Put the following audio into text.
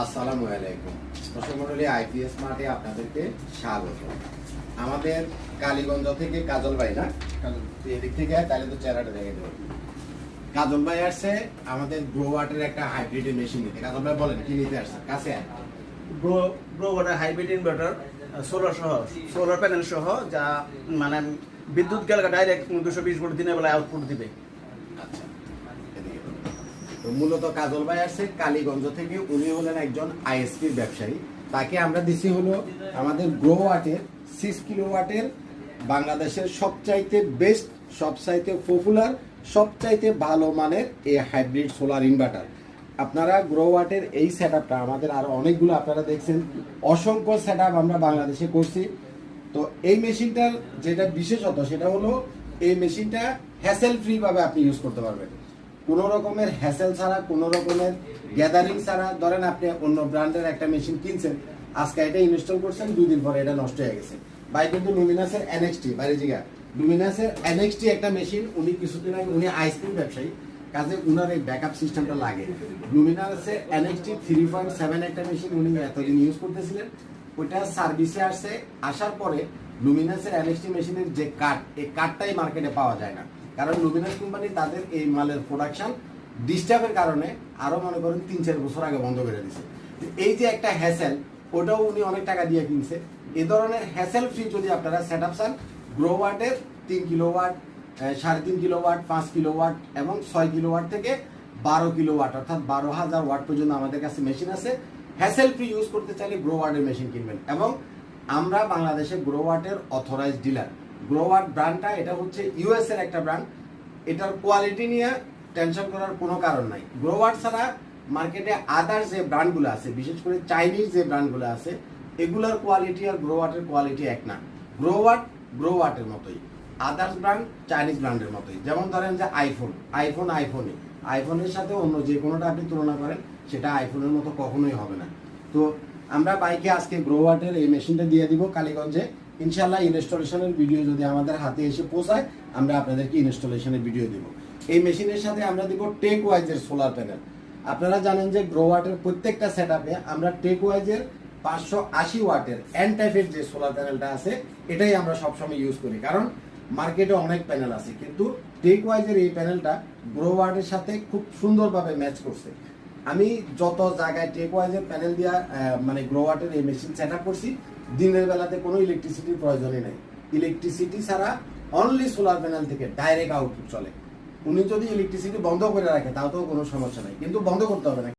আসসালামু আলাইকুম। দর্শক মণ্ডলী, আইপিএস মার্টে আপনাদেরকে স্বাগত। আমাদের কালীগঞ্জ থেকে কাজল ভাই না, এদিক থেকে তাহলে তো চেহারাটা দেখে দেবো। কাজল ভাই আসছে আমাদের গ্রো ওয়াটের একটা হাইব্রিড মেশিন নিতে। কাজল ভাই বলেন কি নিতে আসছে? কাছে grow water hybrid inverter solar panel সহ, যা মানে বিদ্যুৎ গেলে ডাইরেক্ট 220 ভোল্ট দিনের বেলায় আউটপুট দিবে। আচ্ছা, এদিকে তো মূলত কাজল ভাই আসছে কালীগঞ্জ থেকে। উনি হলেন একজন আইএসপি ব্যবসায়ী। তাকে আমরা দিছি হলো আমাদের গ্রো ওয়াটের 6 কিলোওয়াটের বাংলাদেশের সবচাইতে বেস্ট, সবচাইতে পপুলার, সবচাইতে ভালো মানের এই হাইব্রিড সোলার ইনভার্টার। আপনারা গ্রো ওয়াটের এই সেট আপটা আমাদের আরো অনেকগুলো আপনারা দেখছেন, অসংখ্য সেট আপ আমরা বাংলাদেশে করছি। তো এই মেশিনটার যেটা বিশেষত সেটা হলো এই মেশিনটা হ্যাসেল ফ্রি ভাবে আপনি ইউজ করতে পারবেন। কোনো রকমের হ্যাসেল ছাড়া, কোনো রকমের গ্যাদারিং ছাড়া। ধরেন আপনি অন্য ব্র্যান্ডের একটা মেশিন কিনছেন, আজকে এটা ইনস্টল করছেন, 2 দিন পরে এটা নষ্ট হয়ে গেছে। ভাই কিন্তু লুমিনাসের এনএক্সটি বাইরে জিগা লুমিনাসের এনএক্সটি একটা মেশিন, উনি কিছুদিন আগে, উনি আইসক্রিম ব্যবসায়ী, কাজে উনার এই ব্যাকআপ সিস্টেমটা লাগে। লুমিনাসের এনএক্সটি 3.7 একটা মেশিন উনি এতদিন ইউজ করতেছিলেন। ওইটা সার্ভিসে আসছে, আসার পরে লুমিনাসের এনএক্সটি মেশিনের যে কাঠ, এই কাঠটাই মার্কেটে পাওয়া যায় না। কারণ লুমিনাস কোম্পানি তাদের এই মালের প্রোডাকশন ডিস্টার্বের কারণে আরো মনে করেন 3-4 বছর আগে বন্ধ করে দিয়েছে। এই যে একটা হ্যাসেল, ওটাও উনি অনেক টাকা দিয়ে কিনছে। এই ধরনের হ্যাসেল ফ্রি যদি আপনারা সেট আপ চান, গ্রো ওয়াটের 3 কিলোওয়াট, 3.5 কিলোওয়াট, 5 কিলোওয়াট এবং 6 কিলোওয়াট থেকে 12 কিলোওয়াট অর্থাৎ 12,000 ওয়াট পর্যন্ত আমাদের কাছে মেশিন আছে। হ্যাসেল ফ্রি ইউজ করতে চাইলে গ্রো ওয়াটের মেশিন কিনবেন। এবং আমরা বাংলাদেশে গ্রো ওয়াটের অথরাইজড ডিলার। গ্রো ওয়াট ব্র্যান্ডটা এটা হচ্ছে ইউএস এর একটা ব্র্যান্ড। এটার কোয়ালিটি নিয়ে টেনশন করার কোনো কারণ নাই। গ্রো ওয়াট ছাড়া মার্কেটে আদার যে ব্র্যান্ডগুলো আছে, বিশেষ করে চাইনিজ যে ব্র্যান্ডগুলো আছে, এগুলোর কোয়ালিটি আর গ্রো ওয়াটের কোয়ালিটি এক না। গ্রো ওয়াটের মতোই, আদার্স ব্র্যান্ড চাইনিজ ব্র্যান্ডের মতোই। যেমন ধরেন যে আইফোনের সাথে অন্য যে কোনোটা আপনি তুলনা করেন, সেটা আইফোনের মতো কখনোই হবে না। তো আমরা বাইকে আজকে গ্রো ওয়াটের এই মেশিনটা দিয়ে দিব কালীগঞ্জে। ইনশাল্লাহ ইনস্টলেশনের ভিডিও যদি আমাদের হাতে এসে পৌঁছায়, আমরা আপনাদেরকে ইনস্টলেশনের ভিডিও দিব। এই মেশিনের সাথে আমরা দিব টেক ওয়াইজের সোলার প্যানেল। আপনারা জানেন যে গ্রো ওয়াটের প্রত্যেকটা সেট আপে আমরা টেক ওয়াইজের 580 ওয়াটের এন টাইপের যে সোলার প্যানেলটা আছে, এটাই আমরা সবসময় ইউজ করি। কারণ মার্কেটে অনেক প্যানেল আছে, কিন্তু টেক ওয়াইজের এই প্যানেলটা গ্রো ওয়াটের সাথে খুব সুন্দরভাবে ম্যাচ করছে। আমি যত জায়গায় টেক ওয়াইজের প্যানেল দিয়া মানে গ্রো ওয়াটের এই মেশিন সেট আপ করছি, দিনের বেলাতে কোনো ইলেকট্রিসিটির প্রয়োজনই নেই। ইলেকট্রিসিটি ছাড়া অনলি সোলার প্যানেল থেকে ডাইরেক্ট আউটপুট চলে। উনি যদি ইলেকট্রিসিটি বন্ধ করে রাখে তাও তো কোনো সমস্যা নাই, কিন্তু বন্ধ করতে হবে না।